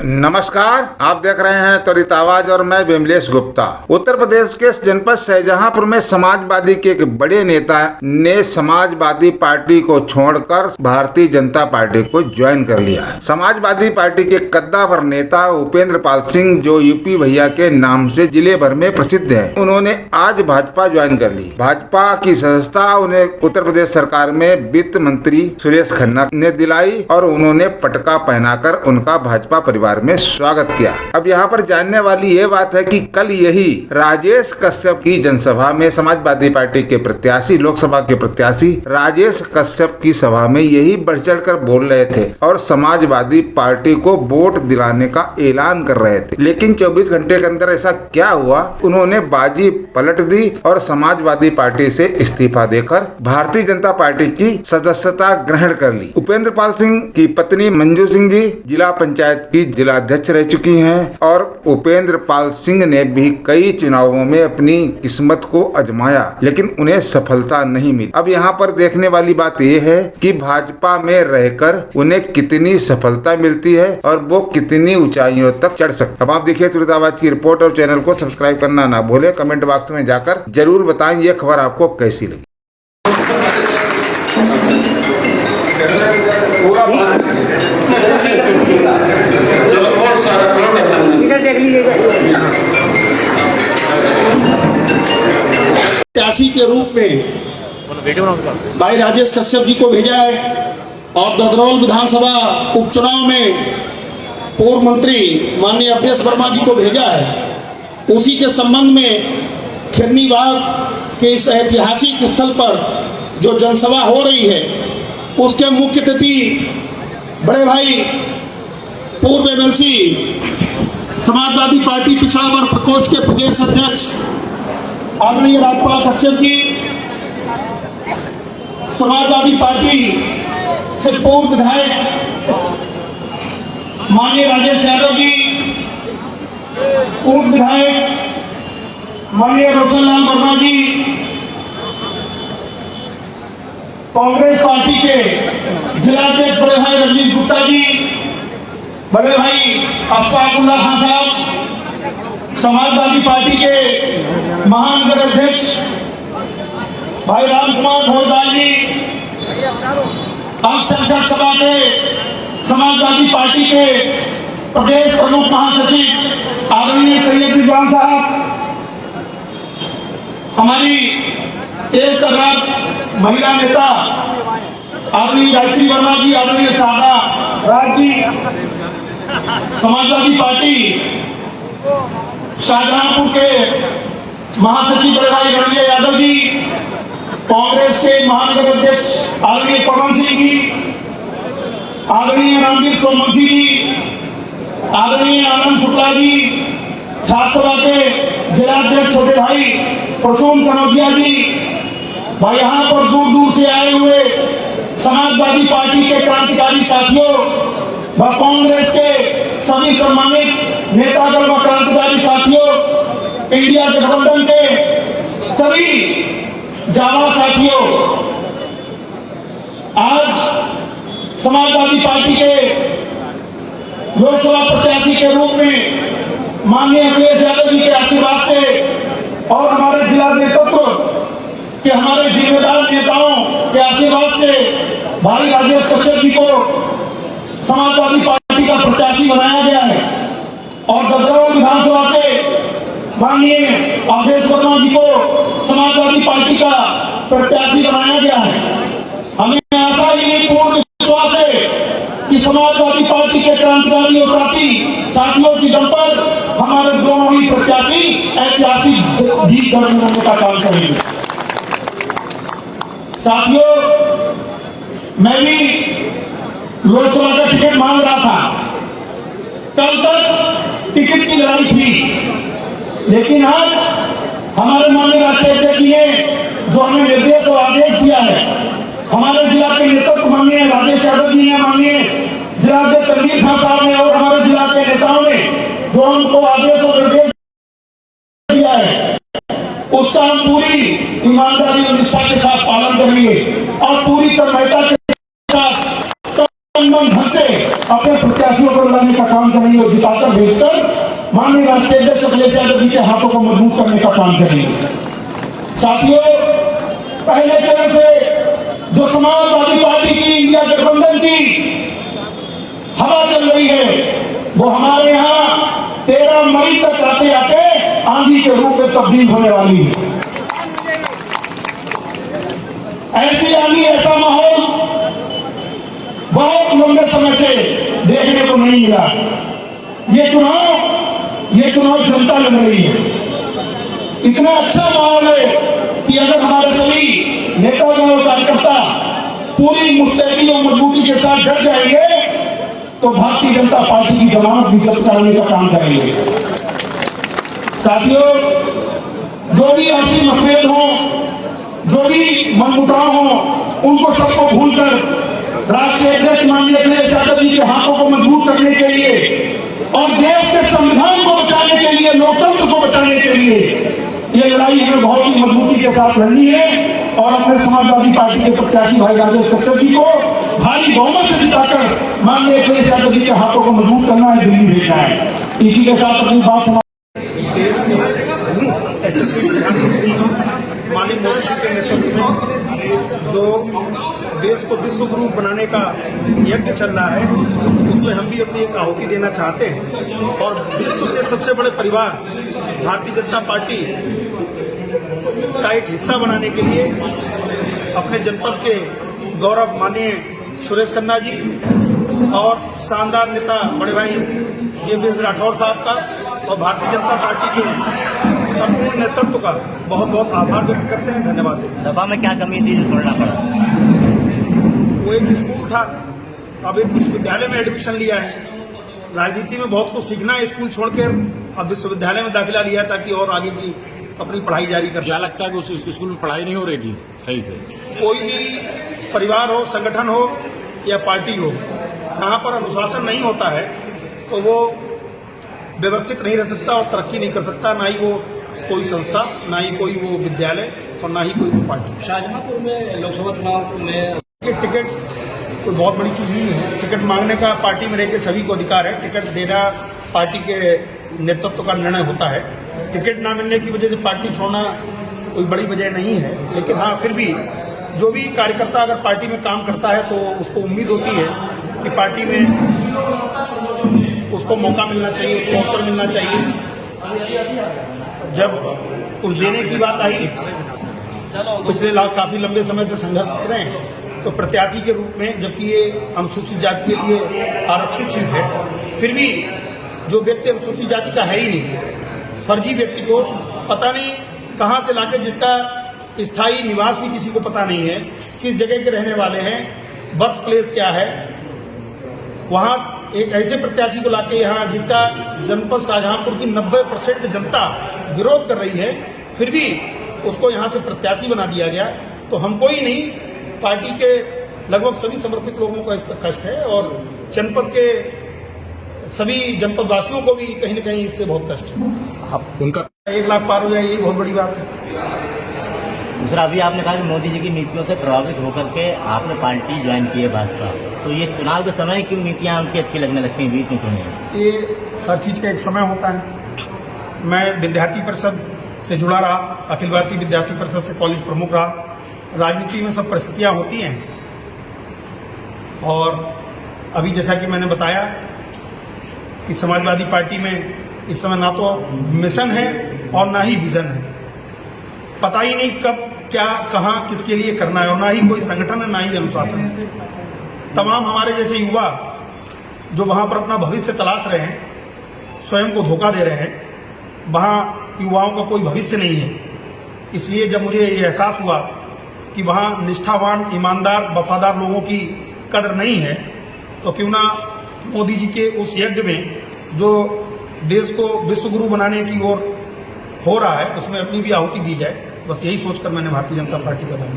नमस्कार, आप देख रहे हैं त्वरित आवाज और मैं विमलेश गुप्ता। उत्तर प्रदेश के जनपद शाहजहांपुर में समाजवादी के एक बड़े नेता ने समाजवादी पार्टी को छोड़कर भारतीय जनता पार्टी को ज्वाइन कर लिया है। समाजवादी पार्टी के कद्दावर नेता उपेंद्र पाल सिंह, जो यूपी भैया के नाम से जिले भर में प्रसिद्ध हैं, उन्होंने आज भाजपा ज्वाइन कर ली। भाजपा की सदस्यता उन्हें उत्तर प्रदेश सरकार में वित्त मंत्री सुरेश खन्ना ने दिलाई और उन्होंने पटका पहनाकर उनका भाजपा परिवार में स्वागत किया। अब यहाँ पर जानने वाली ये बात है कि कल यही राजेश कश्यप की जनसभा में समाजवादी पार्टी के प्रत्याशी, लोकसभा के प्रत्याशी राजेश कश्यप की सभा में यही बढ़ चढ़ कर बोल रहे थे और समाजवादी पार्टी को वोट दिलाने का ऐलान कर रहे थे। लेकिन 24 घंटे के अंदर ऐसा क्या हुआ, उन्होंने बाजी पलट दी और समाजवादी पार्टी से इस्तीफा देकर भारतीय जनता पार्टी की सदस्यता ग्रहण कर ली। उपेंद्र पाल सिंह की पत्नी मंजू सिंह जी जिला पंचायत की जिलाध्यक्ष रह चुकी हैं और उपेंद्र पाल सिंह ने भी कई चुनावों में अपनी किस्मत को आजमाया, लेकिन उन्हें सफलता नहीं मिली। अब यहाँ पर देखने वाली बात यह है कि भाजपा में रहकर उन्हें कितनी सफलता मिलती है और वो कितनी ऊंचाइयों तक चढ़ सकते। अब आप देखिए त्वरित आवाज की रिपोर्ट और चैनल को सब्सक्राइब करना ना भूले। कमेंट बॉक्स में जाकर जरूर बताएं ये खबर आपको कैसी लगी। प्रत्याशी के रूप में भाई राजेश कश्यप जी को भेजा है और ददरौल विधानसभा उपचुनाव में पूर्व मंत्री माननीय अवधेश वर्मा जी को भेजा है। उसी के संबंध में खिरनी बाग के इस ऐतिहासिक स्थल पर जो जनसभा हो रही है, उसके मुख्य अतिथि बड़े भाई पूर्व एमएलसी समाजवादी पार्टी पिछड़ा वर्ग प्रकोष्ठ के प्रदेश अध्यक्ष आदरणीय राजपाल कश्यप जी, समाजवादी पार्टी से पूर्व विधायक माननीय राजेश यादव जी, पूर्व विधायक माननीय रोशनलाल वर्मा जी, कांग्रेस पार्टी के जिलाध्यक्ष बड़े भाई रजनीश गुप्ता जी, बड़े भाई अशफाकुल्ला खान साहब, समाजवादी पार्टी के महानगर अध्यक्ष भाई राम कुमार भोजदार जी, अल्पसंख्यक सभा के समाजवादी पार्टी के प्रदेश प्रमुख महासचिव आदरणीय सैयद रिजवान साहब, हमारी एक तरफ महिला नेता आदरणीय गायत्री वर्मा जी, आदरणीय शारदा राज जी, समाजवादी पार्टी शाहजहांपुर के महासचिव बड़े भाई रणवीर यादव जी, कांग्रेस के महानगर अध्यक्ष आदरणीय पवन सिंह जी, आदरणीय रामवीर सोमवंशी जी, आदरणीय आनंद शुक्ला जी, छात्र सभा के जिलाध्यक्ष छोटे भाई प्रसून कनौजिया जी, भाई यहाँ पर दूर दूर से आए हुए समाजवादी पार्टी के क्रांतिकारी साथियों व कांग्रेस के सभी सम्मानित नेतागण व क्रांतिकारी साथियों, इंडिया गठबंधन के सभी जावा साथियों, आज समाजवादी पार्टी के लोकसभा प्रत्याशी के रूप में माननीय अखिलेश यादव जी के आशीर्वाद से और हमारे जिला नेतृत्व के हमारे जिम्मेदार नेताओं के आशीर्वाद से भाई राजेश कश्यप जी को समाजवादी पार्टी का प्रत्याशी बनाया गया है और ददरौल विधानसभा से माननीय अवधेश वर्मा जी को समाजवादी पार्टी का प्रत्याशी बनाया गया है। हमें आशा ही नहीं, पूर्ण विश्वास है कि समाजवादी पार्टी के क्रांतिकारी और साथियों की दम पर हमारे दोनों ही प्रत्याशी ऐतिहासिक जीत दर्ज करने का काम करेंगे। साथियों, मैं भी लोकसभा का टिकट मांग रहा था, कल तक टिकट की लड़ाई थी, लेकिन आज हमारे माननीय राष्ट्रीय अध्यक्ष ने जो हमें निर्देश और आदेश दिया है, हमारे जिला के नेतृत्व माननीय राजेश यादव जी ने, माननीय जिलाध्यक्ष रणवीर खान साहब ने और हमारे जिला के नेताओं ने जो हमको आदेश और निर्देश दिया है, उसका हम पूरी ईमानदारी और निष्ठा के साथ पालन करेंगे और पूरी तन्मयता के साथ समन्वय ढंग से अपने प्रत्याशियों को लड़ने का काम करेंगे और जिताकर भेजकर माननीय राष्ट्रीय अध्यक्ष अखिलेश यादव जी के हाथों को मजबूत करने का काम करेंगे। साथियों, पहले चरण से जो समाजवादी पार्टी की इंडिया गठबंधन की हवा चल रही है, वो हमारे यहाँ 13 मई तक आते आते आंधी के रूप में तब्दील होने वाली है। ऐसी आंधी, ऐसा माहौल बहुत लंबे समय से देखने को नहीं मिला। ये चुनाव जनता लड़ रही है। इतना अच्छा माहौल है कि अगर हमारे सभी नेतागण और कार्यकर्ता पूरी मुस्तैदी और मजबूती के साथ डट जाएंगे तो भारतीय जनता पार्टी की जमानत भी जब्त कराने का काम करेंगे। साथियों, जो भी आपसी मतभेद हो, जो भी मनमुटाव हो, उनको सबको भूलकर राष्ट्रीय अध्यक्ष माननीय अखिलेश यादव जी के हाथों को मजबूत करने के लिए और देश के संविधान को बचाने के लिए, लोकतंत्र को बचाने के लिए ये लड़ाई हमें बहुत ही मजबूती के साथ लड़नी है और अपने समाजवादी पार्टी के प्रत्याशी भाई राजेश कश्यप जी को भारी बहुमत से जिताकर माननीय अखिलेश यादव जी के हाथों को मजबूत करना है, दिल्ली भेजना है। इसी के साथ अपनी बात देश के यशस्वी प्रधानमंत्री माननीय मोदी जी के नेतृत्व में जो देश को विश्व गुरु बनाने का यज्ञ चल रहा है, उसमें हम भी अपनी एक आहुति देना चाहते हैं और विश्व के सबसे बड़े परिवार भारतीय जनता पार्टी का एक हिस्सा बनाने के लिए अपने जनपद के गौरव माननीय सुरेश खन्ना जी और शानदार नेता बड़े भाई जेपी राठौर साहब का और भारतीय जनता पार्टी के संपूर्ण नेतृत्व का बहुत बहुत आभार व्यक्त करते हैं, धन्यवाद। सभा में क्या कमी थी जो छोड़ना पड़ा? वो एक स्कूल था, अब एक विश्वविद्यालय में एडमिशन लिया है। राजनीति में बहुत कुछ सीखना है, स्कूल छोड़कर अब विश्वविद्यालय में दाखिला लिया ताकि और आगे की अपनी पढ़ाई जारी कर। क्या लगता है कि उस स्कूल में पढ़ाई नहीं हो रही थी सही से? कोई भी परिवार हो, संगठन हो या पार्टी हो, जहां पर अनुशासन नहीं होता है तो वो व्यवस्थित नहीं रह सकता और तरक्की नहीं कर सकता, ना ही वो कोई संस्था, ना ही कोई वो विद्यालय और ना ही कोई पार्टी। शाहजहांपुर में लोकसभा चुनाव में टिकट कोई बहुत बड़ी चीज नहीं है। टिकट मांगने का पार्टी में रहकर सभी को अधिकार है। टिकट देना पार्टी के नेतृत्व का निर्णय होता है। टिकट ना मिलने की वजह से पार्टी छोड़ना कोई बड़ी वजह नहीं है, लेकिन हाँ, फिर भी जो भी कार्यकर्ता अगर पार्टी में काम करता है तो उसको उम्मीद होती है कि पार्टी में उसको मौका मिलना चाहिए, उसको अवसर मिलना चाहिए। जब कुछ देने की बात आई, पिछले काफी लंबे समय से संघर्ष कर रहे हैं, तो प्रत्याशी के रूप में, जबकि ये अनुसूचित जाति के लिए आरक्षित सीट है, फिर भी जो व्यक्ति अनुसूचित जाति का है ही नहीं, फर्जी व्यक्ति को पता नहीं कहां से लाके, जिसका स्थायी निवास भी किसी को पता नहीं है, किस जगह के रहने वाले हैं, बर्थ प्लेस क्या है, वहां एक ऐसे प्रत्याशी को लाके यहाँ जिसका जनपद शाहजहांपुर की 90% जनता विरोध कर रही है, फिर भी उसको यहाँ से प्रत्याशी बना दिया गया। तो हमको ही नहीं, पार्टी के लगभग सभी समर्पित लोगों को इसका कष्ट है और जनपद के सभी जनपद वासियों को भी कहीं न कहीं इससे बहुत कष्ट है। आप उनका 1 लाख पार हो जाए, यही बहुत बड़ी बात है। दूसरा, अभी आपने कहा कि मोदी जी की नीतियों से प्रभावित होकर के आपने पार्टी ज्वाइन की है भाजपा, तो ये चुनाव के समय क्यों नीतियां उनकी अच्छी लगने लगती हैं, बीच में क्यों नहीं? ये हर चीज का एक समय होता है। मैं विद्यार्थी परिषद से जुड़ा रहा, अखिल भारतीय विद्यार्थी परिषद से कॉलेज प्रमुख रहा। राजनीति में सब परिस्थितियां होती हैं और अभी जैसा कि मैंने बताया कि समाजवादी पार्टी में इस समय ना तो मिशन है और ना ही विजन है। पता ही नहीं कब क्या कहां किसके लिए करना है और ना ही कोई संगठन है, ना ही अनुशासन है। तमाम हमारे जैसे युवा जो वहां पर अपना भविष्य तलाश रहे हैं, स्वयं को धोखा दे रहे हैं, वहां युवाओं का कोई भविष्य नहीं है। इसलिए जब मुझे ये एहसास हुआ कि वहां निष्ठावान, ईमानदार, वफादार लोगों की कदर नहीं है, तो क्यों ना मोदी जी के उस यज्ञ में जो देश को विश्व गुरु बनाने की ओर हो रहा है, उसमें अपनी भी आहुति दी जाए। बस यही सोचकर मैंने भारतीय जनता पार्टी का नाम